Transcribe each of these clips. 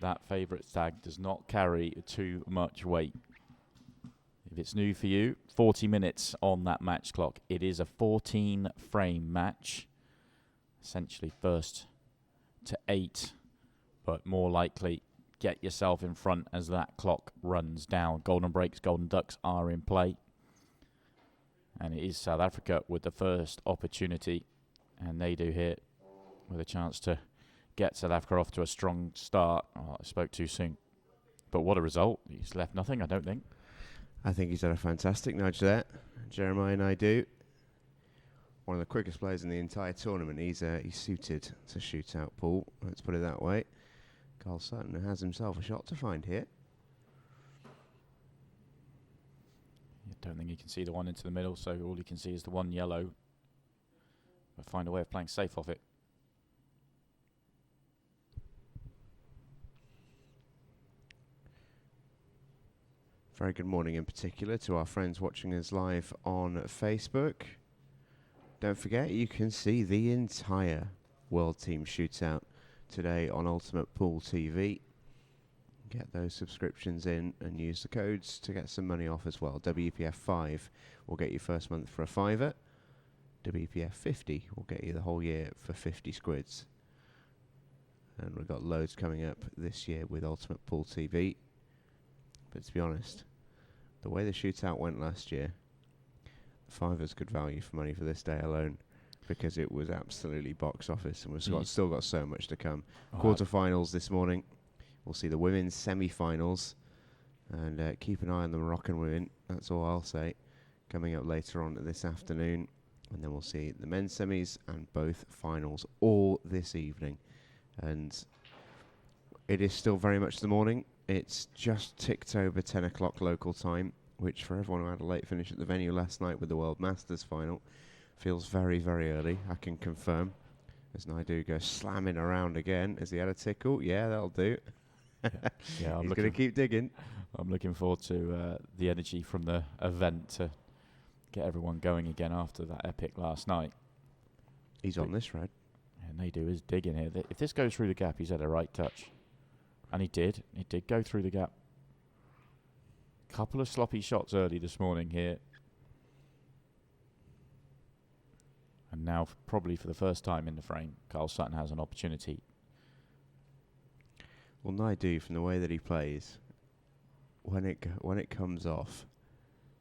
that favourite tag does not carry too much weight. If it's new for you, 40 minutes on that match clock. It is a 14-frame match, essentially first to 8, but more likely get yourself in front as that clock runs down. Golden breaks, golden ducks are in play. And it is South Africa with the first opportunity, and they do hit with a chance to get South Africa off to a strong start. Oh, I spoke too soon. But what a result. He's left nothing, I don't think. I think he's had a fantastic nudge there. Jeremiah Naidu, one of the quickest players in the entire tournament. He's suited to shootout pool, let's put it that way. Carl Sutton has himself a shot to find here. I don't think he can see the one into the middle, so all he can see is the one yellow. But find a way of playing safe off it. Very good morning in particular to our friends watching us live on Facebook. Don't forget, you can see the entire World Team Shootout today on Ultimate Pool TV. Get those subscriptions in and use the codes to get some money off as well. WPF 5 will get you first month for a £5. WPF 50 will get you the whole year for 50 squids. And we've got loads coming up this year with Ultimate Pool TV. But to be honest, the way the shootout went last year, £5 good value for money for this day alone, because it was absolutely box office, and we've still got so much to come. Quarterfinals this morning. We'll see the women's semi-finals, and keep an eye on the Moroccan women. That's all I'll say. Coming up later on this afternoon, and then we'll see the men's semis and both finals all this evening. And it is still very much the morning. It's just ticked over 10 o'clock local time, which for everyone who had a late finish at the venue last night with the World Masters final feels very, very early, I can confirm. As Naidu goes slamming around again. Has he had a tickle? Yeah, that'll do. Yeah, he's going to keep digging. I'm looking forward to the energy from the event to get everyone going again after that epic last night. He's on this, Red. And Naidu is digging here. If this goes through the gap, he's had a right touch. And he did. He did go through the gap. Couple of sloppy shots early this morning here. And now, probably for the first time in the frame, Carl Sutton has an opportunity. Well, Naidu, from the way that he plays, when it comes off,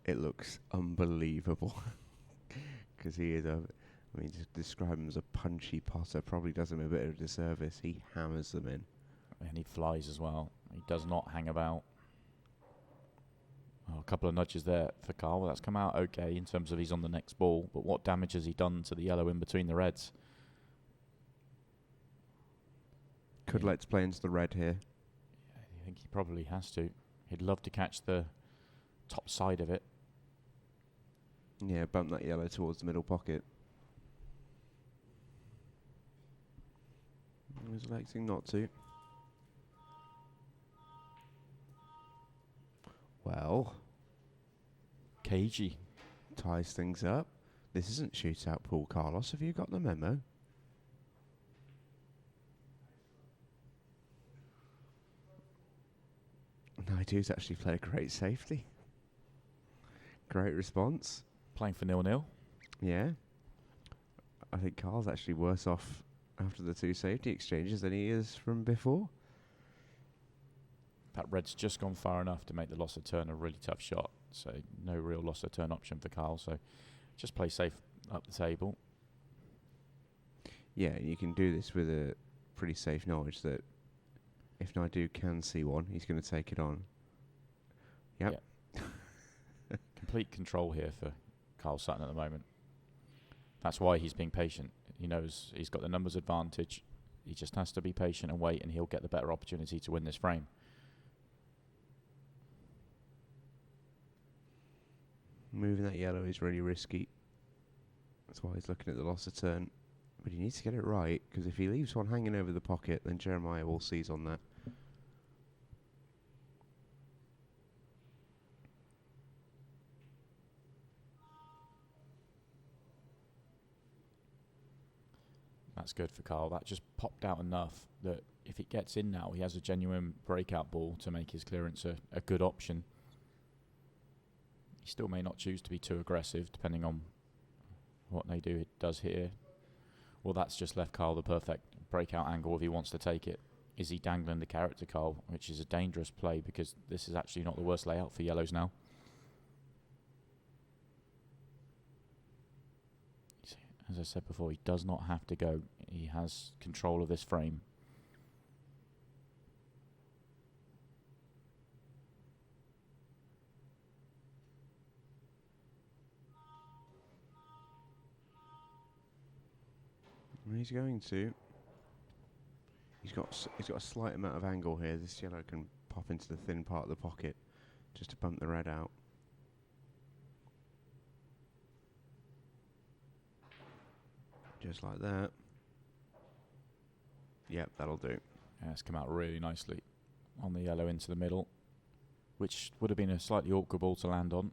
it looks unbelievable. Because he is just describe him as a punchy potter. Probably does him a bit of a disservice. He hammers them in. And he flies as well. He does not hang about. Oh, a couple of nudges there for Carl. Well, that's come out okay in terms of he's on the next ball. But what damage has he done to the yellow in between the reds? Could let's play into the red here. Yeah, I think he probably has to. He'd love to catch the top side of it. Yeah, bump that yellow towards the middle pocket. He's electing not to. Well, cagey. Ties things up. This isn't shootout pool, Carlos. Have you got the memo? Naidu's actually played a great safety. Great response. Playing for 0-0. Yeah. I think Carl's actually worse off after the two safety exchanges than he is from before. That red's just gone far enough to make the loss of turn a really tough shot. So no real loss of turn option for Carl. So just play safe up the table. Yeah, you can do this with a pretty safe knowledge that if Naidu can see one, he's going to take it on. Yep. Complete control here for Carl Sutton at the moment. That's why he's being patient. He knows he's got the numbers advantage. He just has to be patient and wait, and he'll get the better opportunity to win this frame. Moving that yellow is really risky. That's why he's looking at the loss of turn. But he needs to get it right, because if he leaves one hanging over the pocket, then Jeremiah will seize on that. That's good for Carl. That just popped out enough that if it gets in now, he has a genuine breakout ball to make his clearance a good option. He still may not choose to be too aggressive, depending on what they do. It does here. Well, that's just left Carl the perfect breakout angle if he wants to take it. Is he dangling the carrot to Carl, which is a dangerous play because this is actually not the worst layout for yellows now. As I said before, he does not have to go. He has control of this frame. He's going to. He's got a slight amount of angle here. This yellow can pop into the thin part of the pocket just to bump the red out. Just like that. Yep, that'll do. Yeah, it's come out really nicely on the yellow into the middle, which would have been a slightly awkward ball to land on.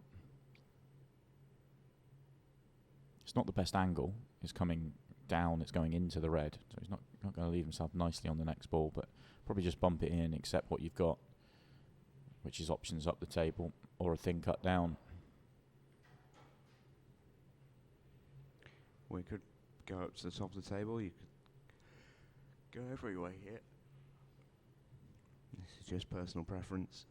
It's not the best angle. It's coming down, it's going into the red, so he's not going to leave himself nicely on the next ball, but probably just bump it in, accept what you've got, which is options up the table or a thin cut down. We could go up to the top of the table. You could go every way here. This is just personal preference.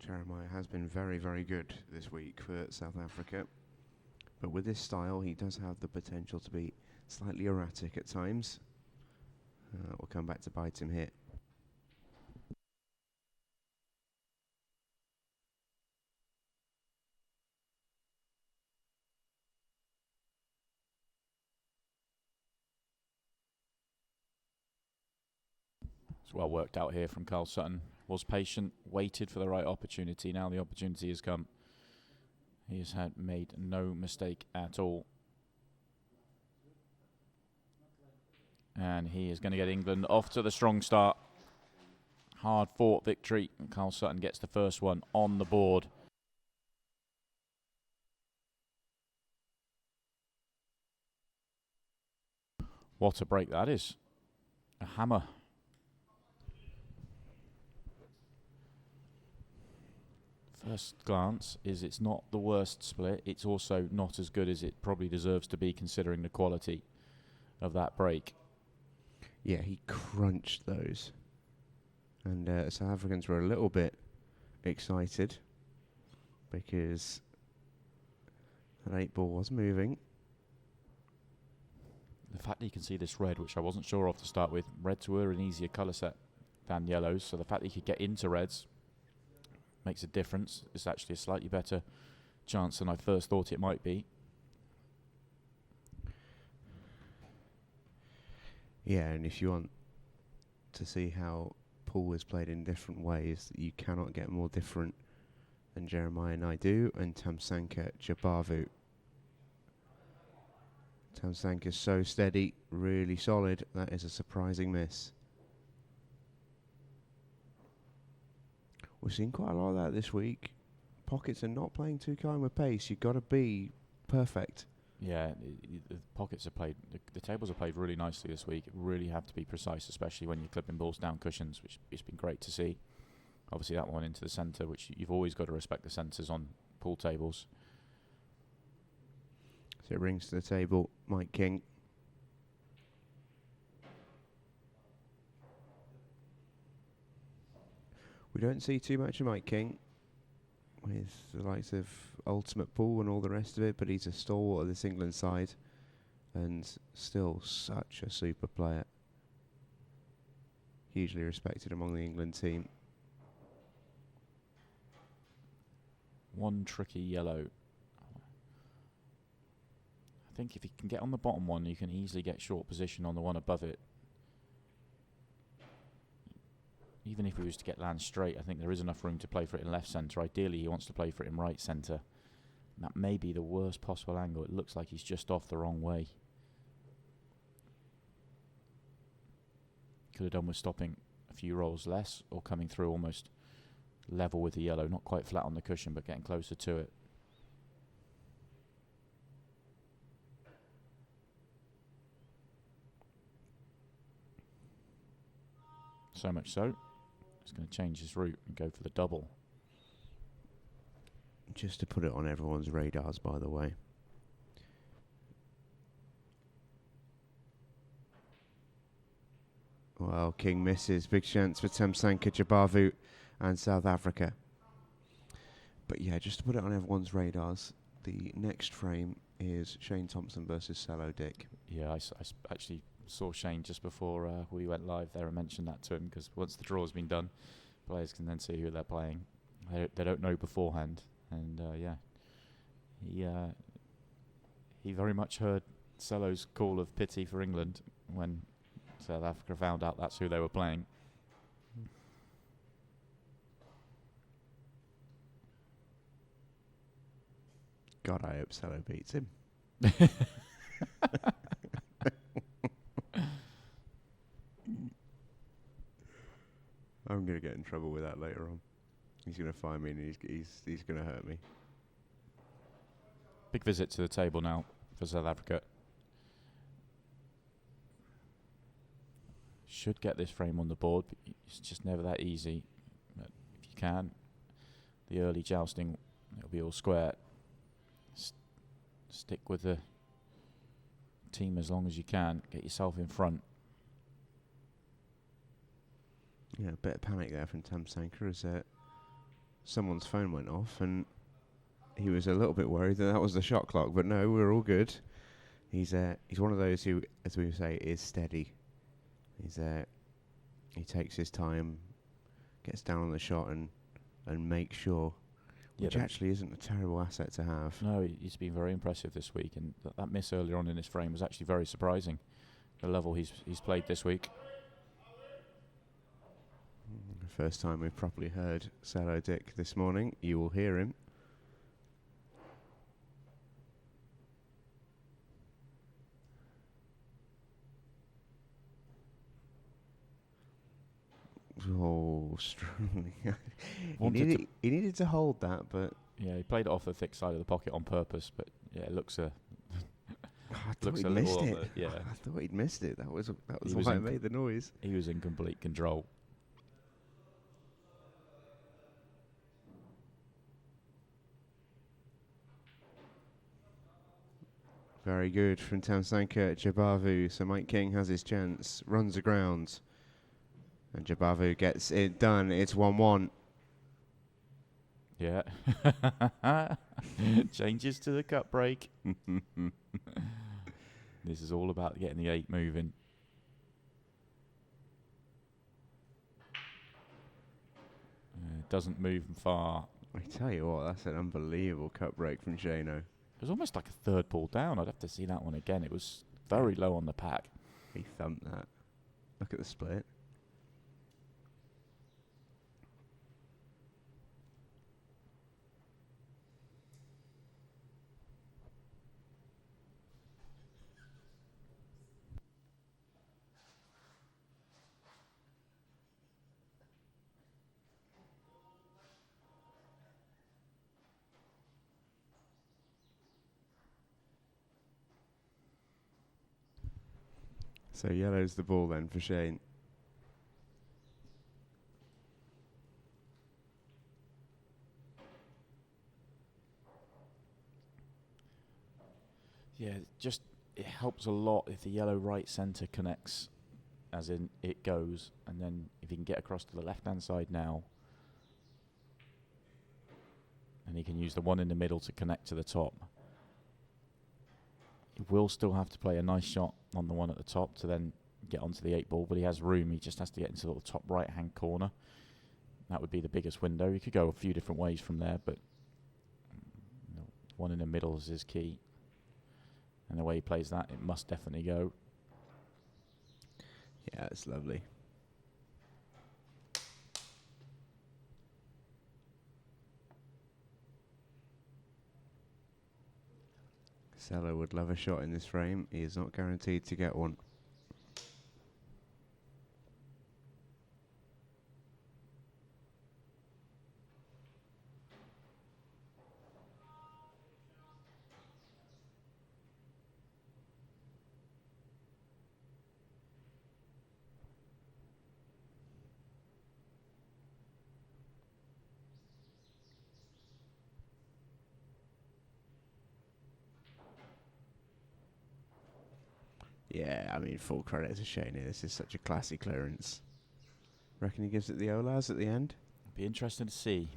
Jeremiah has been very, very good this week for South Africa. But with this style, he does have the potential to be slightly erratic at times. We'll come back to bite him here. It's well worked out here from Carl Sutton. Was patient, waited for the right opportunity. Now the opportunity has come. He has made no mistake at all. And he is going to get England off to the strong start. Hard fought victory. And Carl Sutton gets the first one on the board. What a break that is. A hammer. First glance is it's not the worst split. It's also not as good as it probably deserves to be considering the quality of that break. Yeah, he crunched those. And South Africans were a little bit excited because that 8 ball was moving. The fact that you can see this red, which I wasn't sure of to start with, reds were an easier colour set than yellows, so the fact that you could get into reds makes a difference. It's actually a slightly better chance than I first thought it might be. Yeah, and if you want to see how pool is played in different ways, you cannot get more different than Jeremiah Naidu and Tamsanqa Jabavu. Tamsanqa's so steady, really solid. That is a surprising miss. We've seen quite a lot of that this week. Pockets are not playing too kind with pace. You've got to be perfect. Yeah, the pockets are played, the tables are played really nicely this week. Really have to be precise, especially when you're clipping balls down cushions, which it's been great to see. Obviously that one into the centre, which you've always got to respect the centres on pool tables. So it rings to the table, Mike King. We don't see too much of Mike King with the likes of Ultimate Pool and all the rest of it, but he's a stalwart of this England side and still such a super player. Hugely respected among the England team. One tricky yellow. I think if he can get on the bottom one, you can easily get short position on the one above it. Even if he was to get land straight, I think there is enough room to play for it in left centre. Ideally, he wants to play for it in right centre. That may be the worst possible angle. It looks like he's just off the wrong way. Could have done with stopping a few rolls less or coming through almost level with the yellow, not quite flat on the cushion, but getting closer to it. So much so, he's going to change his route and go for the double. Just to put it on everyone's radars, by the way. Well, King misses. Big chance for Tamsanka, Jabavu and South Africa. But yeah, just to put it on everyone's radars, the next frame is Shane Thompson versus Cello Dick. Yeah, I actually saw Shane just before we went live there and mentioned that to him, because once the draw's been done, players can then see who they're playing. They don't know beforehand. And yeah, he very much heard Cello's call of pity for England when South Africa found out that's who they were playing. God, I hope Cello beats him. I'm going to get in trouble with that later on. He's going to find me and he's going to hurt me. Big visit to the table now for South Africa. Should get this frame on the board, but it's just never that easy. But if you can, the early jousting, it'll be all square. Stick with the team as long as you can. Get yourself in front. Yeah, a bit of panic there from Tamsanka as someone's phone went off and he was a little bit worried that was the shot clock, but no, we're all good. He's one of those who, as we say, is steady. He takes his time, gets down on the shot and makes sure, which actually isn't a terrible asset to have. No, he's been very impressive this week, and that miss earlier on in his frame was actually very surprising. The level he's played this week. First time we've properly heard Cello Dick this morning. You will hear him. Oh, strong. he needed to hold that, but... Yeah, he played it off the thick side of the pocket on purpose, but yeah, it looks I thought looks he'd a missed little it. yeah. I thought he'd missed it. That was He why I made the noise. He was in complete control. Very good from Tamsanka, Jabavu. So Mike King has his chance, runs aground, and Jabavu gets it done. It's 1-1. Yeah. Changes to the cut break. This is all about getting the 8 moving. Doesn't move far. I tell you what, that's an unbelievable cut break from Shano. It was almost like a third ball down. I'd have to see that one again. It was very low on the pack. He thumped that. Look at the split. So yellow's the ball then for Shane. Yeah, it helps a lot if the yellow right centre connects, as in it goes, and then if he can get across to the left-hand side now, and he can use the one in the middle to connect to the top. He will still have to play a nice shot on the one at the top to then get onto the 8 ball, but he has room. He just has to get into the little top right-hand corner. That would be the biggest window. He could go a few different ways from there, but one in the middle is his key. And the way he plays that, it must definitely go. Yeah, it's lovely. Cello would love a shot in this frame. He is not guaranteed to get one. Yeah, I mean, full credit to Shane here. This is such a classy clearance. Reckon he gives it the Olas at the end? Be interesting to see.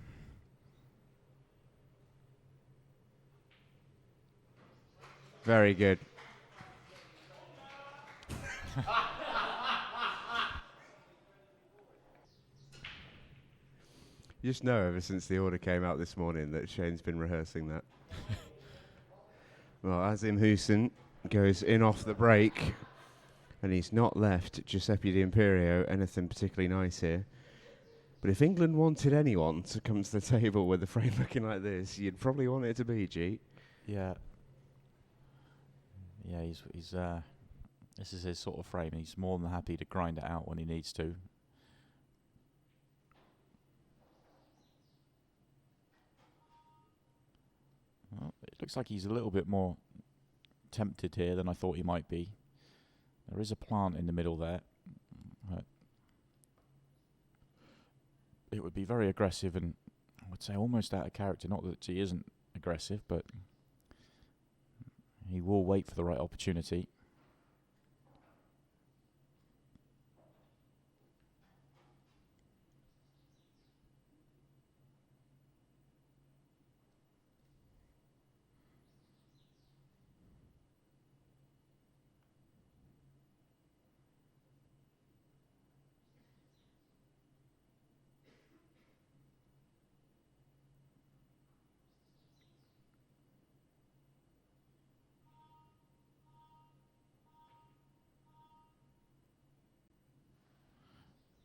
Very good. You just know ever since the order came out this morning that Shane's been rehearsing that. Well, Azim Hussein goes in off the break, and he's not left Giuseppe D'Imperio anything particularly nice here. But if England wanted anyone to come to the table with the frame looking like this, you'd probably want it to be G. Yeah. Yeah, he's this is his sort of frame. He's more than happy to grind it out when he needs to. Well, it looks like he's a little bit more tempted here than I thought he might be. There is a plant in the middle there. It would be very aggressive and I would say almost out of character. Not that he isn't aggressive, but he will wait for the right opportunity.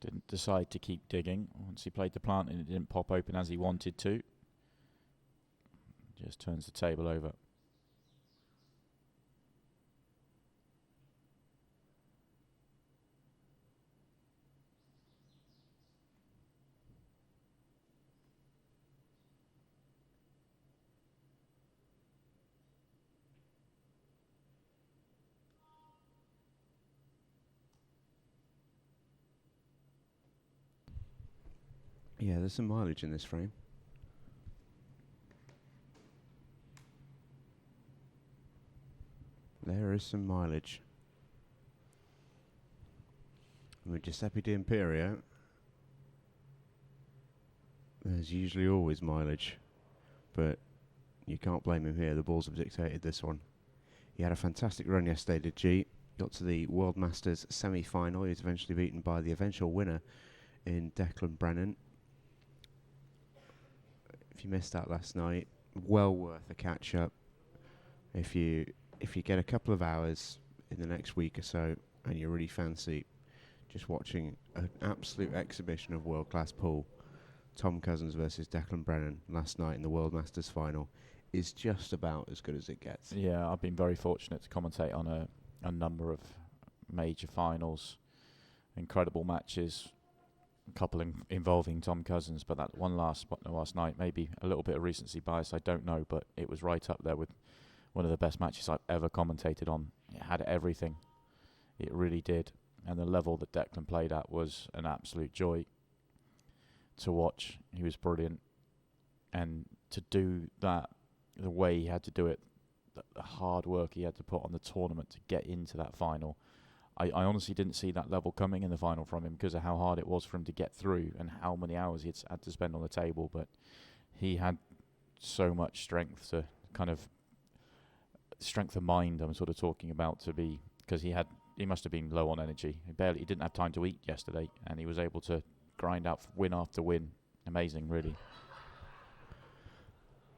Didn't decide to keep digging. Once he played the plant and it didn't pop open as he wanted to. Just turns the table over. Yeah, there's some mileage in this frame. There is some mileage. And with Giuseppe D'Imperio, there's usually always mileage. But you can't blame him here. The balls have dictated this one. He had a fantastic run yesterday, did G. Got to the World Masters semi-final. He was eventually beaten by the eventual winner in Declan Brennan. If you missed that last night, well worth a catch-up. If you get a couple of hours in the next week or so and you really fancy just watching an absolute exhibition of world-class pool, Tom Cousins versus Declan Brennan last night in the World Masters final is just about as good as it gets. Yeah, I've been very fortunate to commentate on a number of major finals, incredible matches, a couple involving Tom Cousins, but that one last night, maybe a little bit of recency bias, I don't know, but it was right up there with one of the best matches I've ever commentated on. It had everything. It really did. And the level that Declan played at was an absolute joy to watch. He was brilliant. And to do that the way he had to do it, the hard work he had to put on the tournament to get into that final, I honestly didn't see that level coming in the final from him because of how hard it was for him to get through and how many hours he had to spend on the table. But he had so much strength to kind of strength of mind I'm sort of talking about, to be, because he must have been low on energy. He didn't have time to eat yesterday, and he was able to grind out win after win. Amazing, really.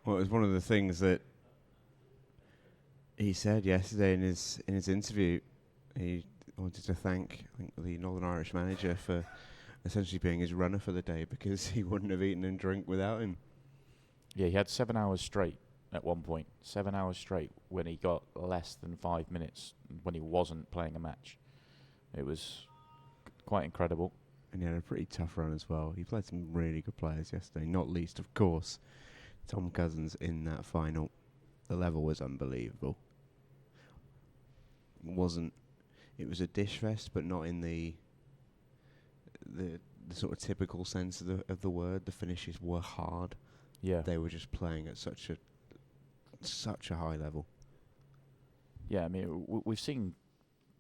Well, it was one of the things that he said yesterday in his interview. He wanted to thank, I think, the Northern Irish manager for essentially being his runner for the day because he wouldn't have eaten and drunk without him. Yeah, he had 7 hours straight at one point. 7 hours straight when he got less than 5 minutes when he wasn't playing a match. It was quite incredible. And he had a pretty tough run as well. He played some really good players yesterday, not least, of course, Tom Cousins in that final. The level was unbelievable. It was a dish fest, but not in the sort of typical sense of the word. The finishes were hard. Yeah. They were just playing at such a high level. Yeah, I mean, we've seen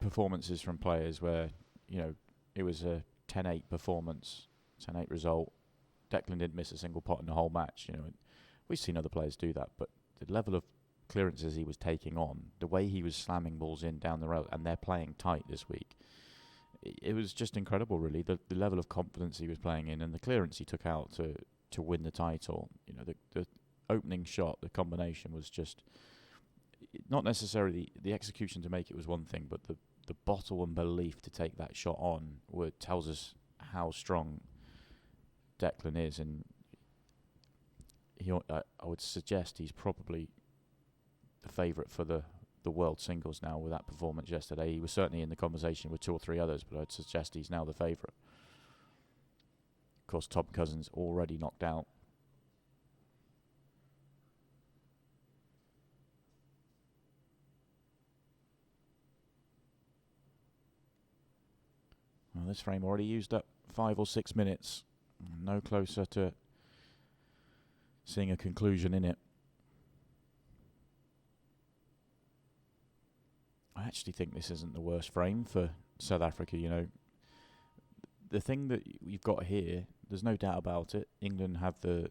performances from players where, you know, it was a 10-8 performance, 10-8 result. Declan didn't miss a single pot in the whole match. You know, we've seen other players do that, but the level of clearances he was taking on, the way he was slamming balls in down the road, and they're playing tight this week, it was just incredible, really. The level of confidence he was playing in and the clearance he took out to win the title. You know, the opening shot, the combination was just not necessarily the execution to make it was one thing, but the bottle and belief to take that shot on tells us how strong Declan is, and I would suggest he's probably the favourite for the world singles now with that performance yesterday. He was certainly in the conversation with 2 or 3 others, but I'd suggest he's now the favourite. Of course, Tom Cousins already knocked out. Well, this frame already used up 5 or 6 minutes. No closer to seeing a conclusion in it. I actually think this isn't the worst frame for South Africa, you know. The thing that you've got here, there's no doubt about it. England have the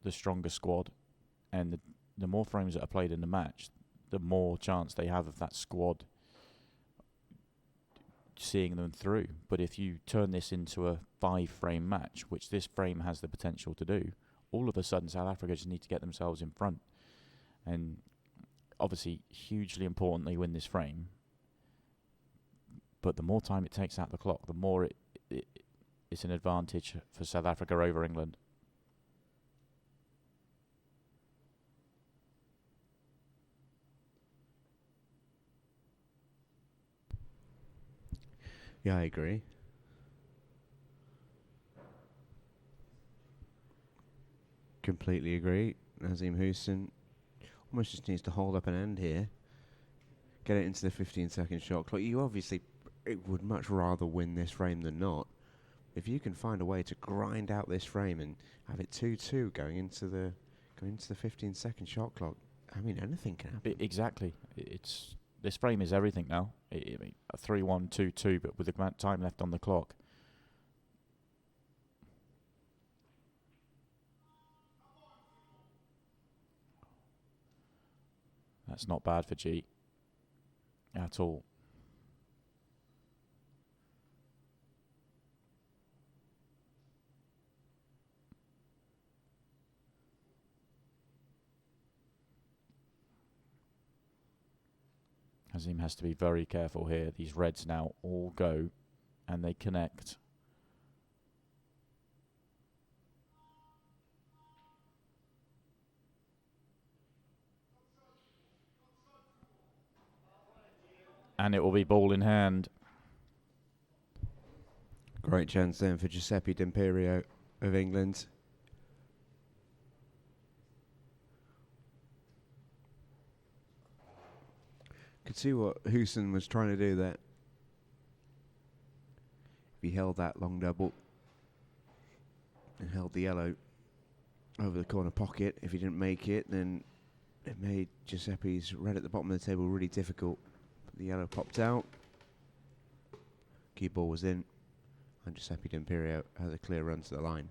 stronger squad, and the more frames that are played in the match, the more chance they have of that squad seeing them through. But if you turn this into a 5-frame match, which this frame has the potential to do, all of a sudden South Africa just need to get themselves in front. And obviously, hugely important they win this frame. But the more time it takes out the clock, the more it's an advantage for South Africa over England. Yeah, I agree. Completely agree. Nazim Houston almost just needs to hold up an end here. Get it into the 15-second shot clock. You obviously would much rather win this frame than not. If you can find a way to grind out this frame and have it 2-2 going into the 15-second shot clock, I mean, anything can happen. Exactly. This frame is everything now. I mean, a 3-1, 2-2, but with the amount of time left on the clock. That's not bad for G at all. Hazim has to be very careful here. These reds now all go and they connect. And it will be ball in hand. Great chance then for Giuseppe D'Imperio of England. Could see what Houston was trying to do there. If he held that long double and held the yellow over the corner pocket, if he didn't make it, then it made Giuseppe's red at the bottom of the table really difficult. But the yellow popped out. Key ball was in, and Giuseppe D'Imperio has a clear run to the line.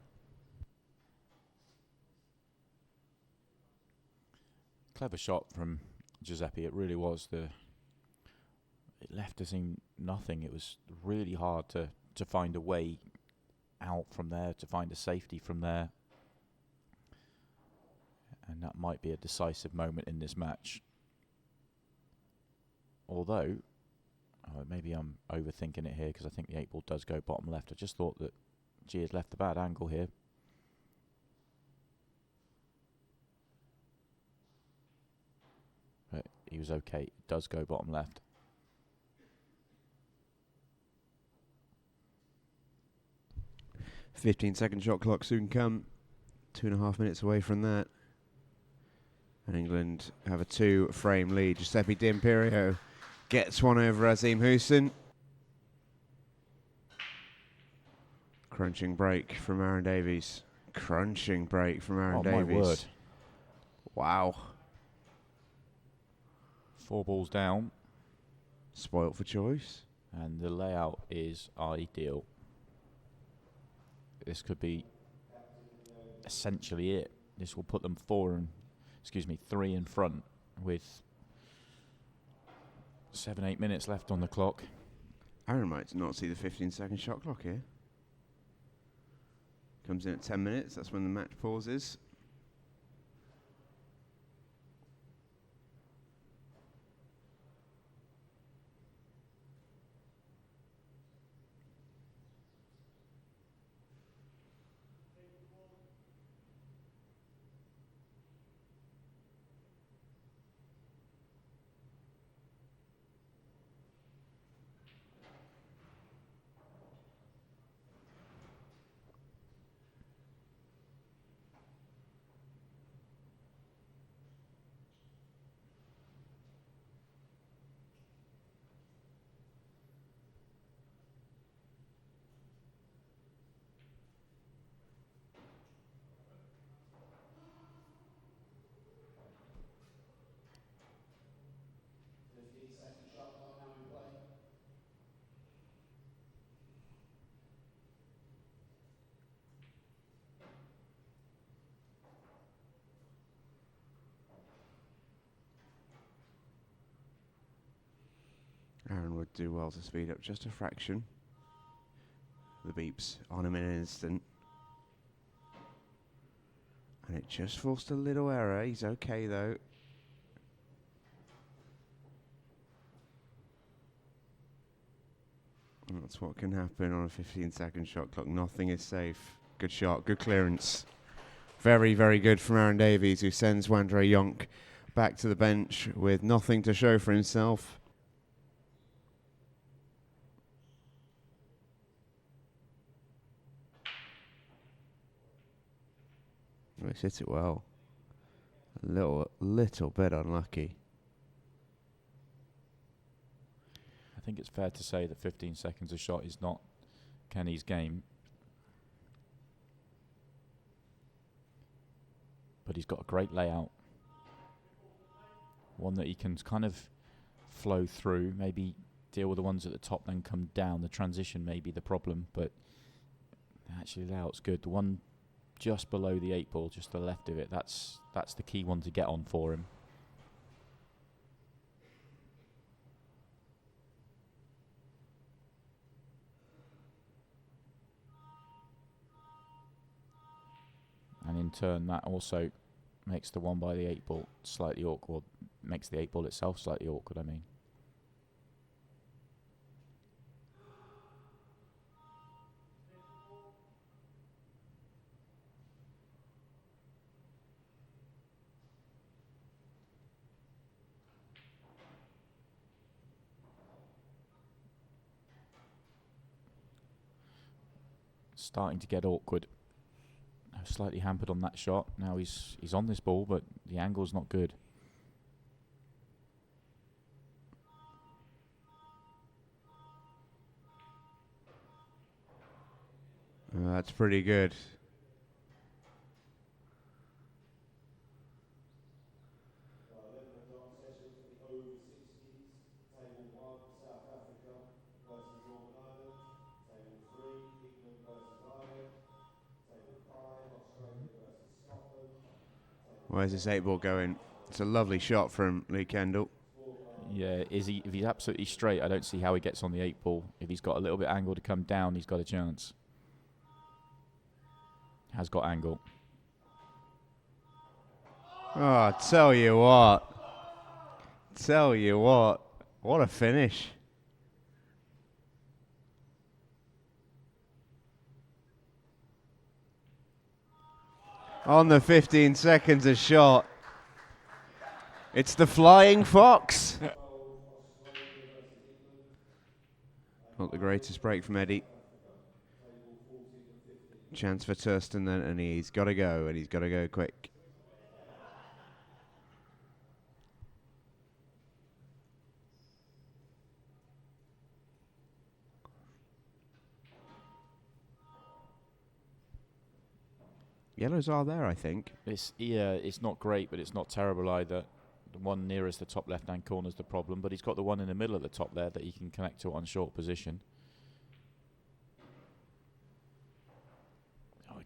Clever shot from Giuseppe. It really was. It left us in nothing. It was really hard to find a way out from there, to find a safety from there. And that might be a decisive moment in this match. Although, maybe I'm overthinking it here because I think the 8 ball does go bottom left. I just thought that G has left a bad angle here. But he was okay. It does go bottom left. "15-second shot clock soon come. 2.5 minutes away from that. And England have a 2-frame lead. Giuseppe D'Imperio gets one over Azim Houston. Crunching break from Aaron Davies. Crunching break from Aaron Davies. My word. Wow. 4 balls down. Spoilt for choice. And the layout is ideal. This could be essentially it. This will put them 3 in front with 7-8 minutes left on the clock. Aaron might not see the 15-second shot clock here. Comes in at 10 minutes. That's when the match pauses. Aaron would do well to speed up just a fraction. The beep's on him in an instant. And it just forced a little error. He's okay though. And that's what can happen on a 15-second shot clock. Nothing is safe. Good shot, good clearance. Very, very good from Aaron Davies, who sends Wandre Jonk back to the bench with nothing to show for himself. He's hit it well. A little bit unlucky. I think it's fair to say that 15 seconds a shot is not Kenny's game. But he's got a great layout. One that he can kind of flow through, maybe deal with the ones at the top, then come down. The transition may be the problem, but actually the layout's good. The one just below the 8 ball, just to the left of it, that's the key one to get on for him. And in turn, that also makes the one by the 8 ball slightly awkward. Makes the 8 ball itself slightly awkward, I mean. Starting to get awkward. Slightly hampered on that shot. Now he's on this ball, but the angle's not good. That's pretty good. Where's this 8 ball going? It's a lovely shot from Lee Kendall. Yeah, if he's absolutely straight, I don't see how he gets on the 8 ball. If he's got a little bit angle to come down, he's got a chance. Has got angle. Oh, tell you what. What a finish. On the 15 seconds a shot. It's the Flying Fox. Not the greatest break from Eddie. Chance for Thurston then, and he's got to go, and he's got to go quick. Yellows are there, I think. It's not great, but it's not terrible either. The one nearest the top left-hand corner is the problem, but he's got the one in the middle at the top there that he can connect to on short position. Oh,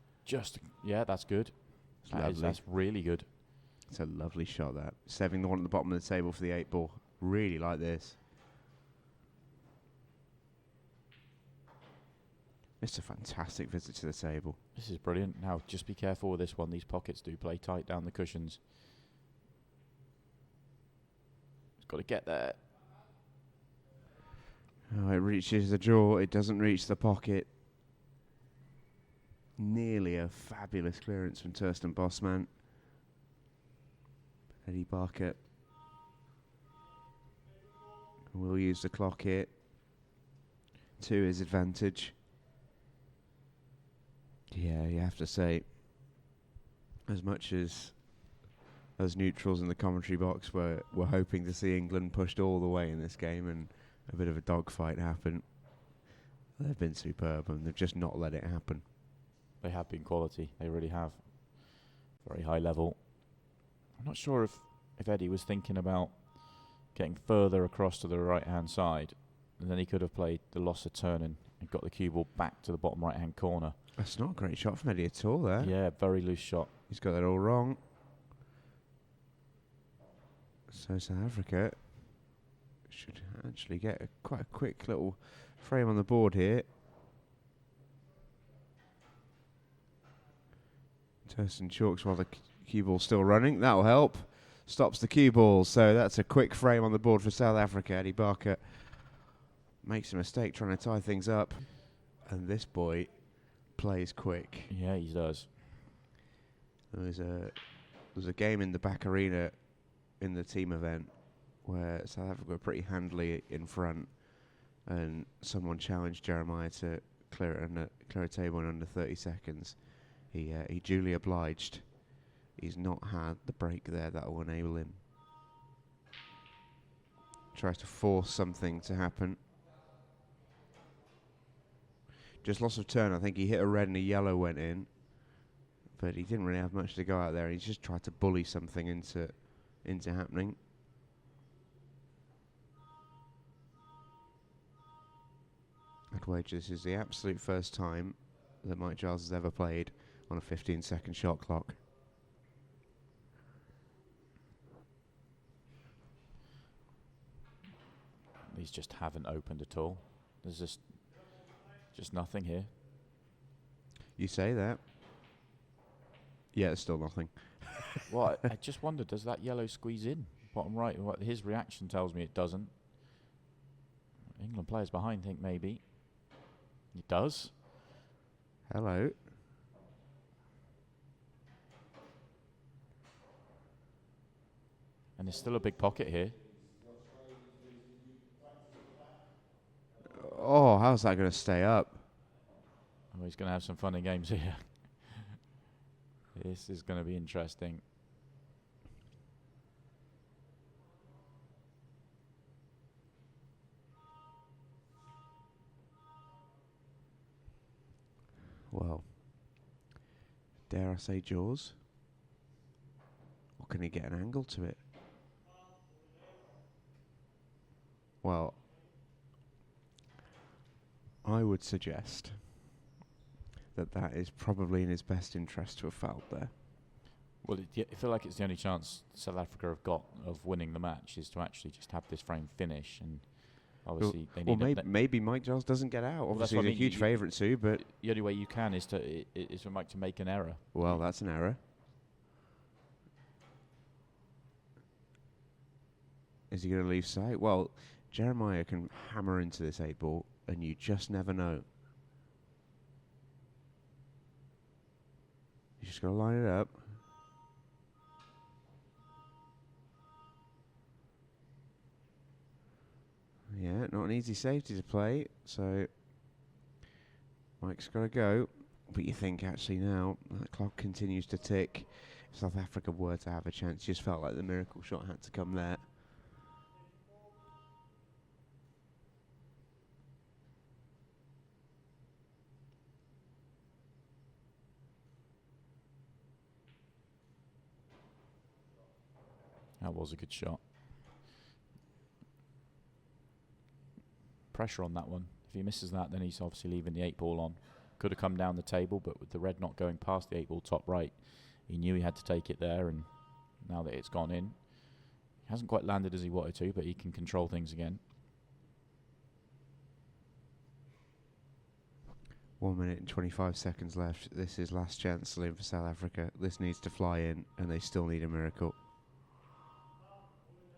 yeah, that's good. That's really good. It's a lovely shot, that. Saving the one at the bottom of the table for the 8-ball. Really like this. It's a fantastic visit to the table. This is brilliant. Now, just be careful with this one. These pockets do play tight down the cushions. He's got to get there. Oh, it reaches the draw. It doesn't reach the pocket. Nearly a fabulous clearance from Tursten Bosman. Eddie Barker will use the clock here to his advantage. Yeah, you have to say, as much as neutrals in the commentary box were hoping to see England pushed all the way in this game and a bit of a dogfight happen, they've been superb and they've just not let it happen. They have been quality. They really have. Very high level. I'm not sure if Eddie was thinking about getting further across to the right-hand side, and then he could have played the loss of turn and got the cue ball back to the bottom right-hand corner. That's not a great shot from Eddie at all there. Yeah, very loose shot. He's got that all wrong. So South Africa should actually get quite a quick little frame on the board here. Tursten chalks while the cue ball's still running. That'll help. Stops the cue ball. So that's a quick frame on the board for South Africa. Eddie Barker makes a mistake trying to tie things up. And this boy plays quick. Yeah, he does. There's a game in the back arena in the team event where South Africa were pretty handily in front, and someone challenged Jeremiah to clear a table in under 30 seconds. He duly obliged. He's not had the break there that will enable him. Tries to force something to happen. Just loss of turn. I think he hit a red and a yellow went in, but he didn't really have much to go out there. He just tried to bully something into happening. I'd wager this is the absolute first time that Mike Giles has ever played on a 15-second shot clock. These just haven't opened at all. There's just nothing here. You say that. Yeah, it's still nothing. Well, I just wonder, does that yellow squeeze in? Bottom right, what his reaction tells me it doesn't. England players behind think maybe. It does. Hello. And there's still a big pocket here. Oh, how's that going to stay up? Oh, he's going to have some fun and games here. This is going to be interesting. Well, dare I say jaws? Or can he get an angle to it? Well, I would suggest that is probably in his best interest to have fouled there. Well, I feel like it's the only chance South Africa have got of winning the match is to actually just have this frame finish, and obviously they need. Maybe Mike Giles doesn't get out. Obviously, he's a huge favourite too, but the only way you can is for Mike to make an error. Well, that's an error. Is he going to leave sight? Well, Jeremiah can hammer into this 8-ball, and you just never know. You just got to line it up. Yeah, not an easy safety to play, so Mike's got to go. But you think actually now that clock continues to tick. If South Africa were to have a chance, just felt like the miracle shot had to come there. That was a good shot. Pressure on that one. If he misses that, then he's obviously leaving the 8-ball on. Could have come down the table, but with the red not going past the 8-ball top right, he knew he had to take it there, and now that it's gone in, he hasn't quite landed as he wanted to, but he can control things again. 1 minute and 25 seconds left. This is last chance saloon for South Africa. This needs to fly in, and they still need a miracle.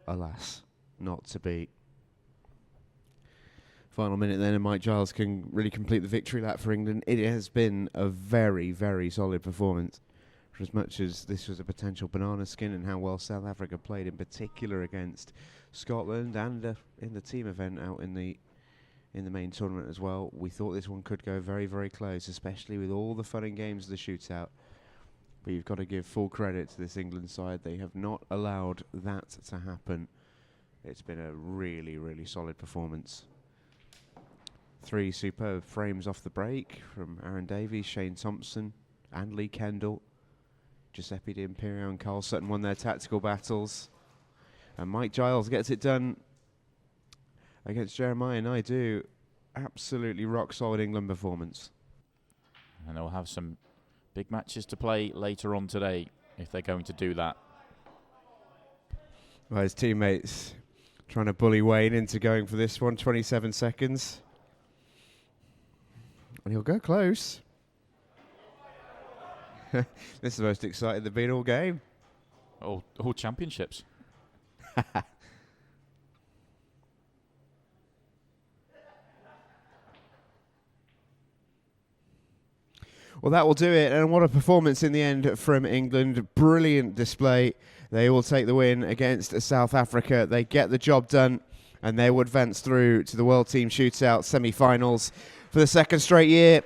Alas, not to be. Final minute then, and Mike Giles can really complete the victory lap for England. It has been a very, very solid performance. For as much as this was a potential banana skin, and how well South Africa played in particular against Scotland, and in the team event out in the main tournament as well, we thought this one could go very, very close, especially with all the fun and games of the shootout. But you've got to give full credit to this England side. They have not allowed that to happen. It's been a really, really solid performance. 3 superb frames off the break from Aaron Davies, Shane Thompson, and Lee Kendall. Giuseppe D'Imperio and Carl Sutton won their tactical battles. And Mike Giles gets it done against Jeremiah Naidu. Absolutely rock solid England performance. And they'll have some big matches to play later on today if they're going to do that. Well, his teammates trying to bully Wayne into going for this one. 27 seconds. And he'll go close. This is the most excited they've been all game. All championships. Well, that will do it. And what a performance in the end from England. Brilliant display. They will take the win against South Africa. They get the job done, and they will advance through to the World Team Shootout semi-finals. For the second straight year,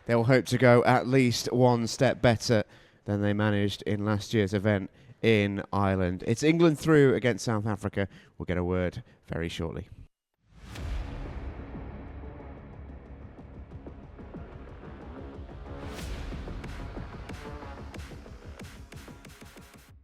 they will hope to go at least one step better than they managed in last year's event in Ireland. It's England through against South Africa. We'll get a word very shortly.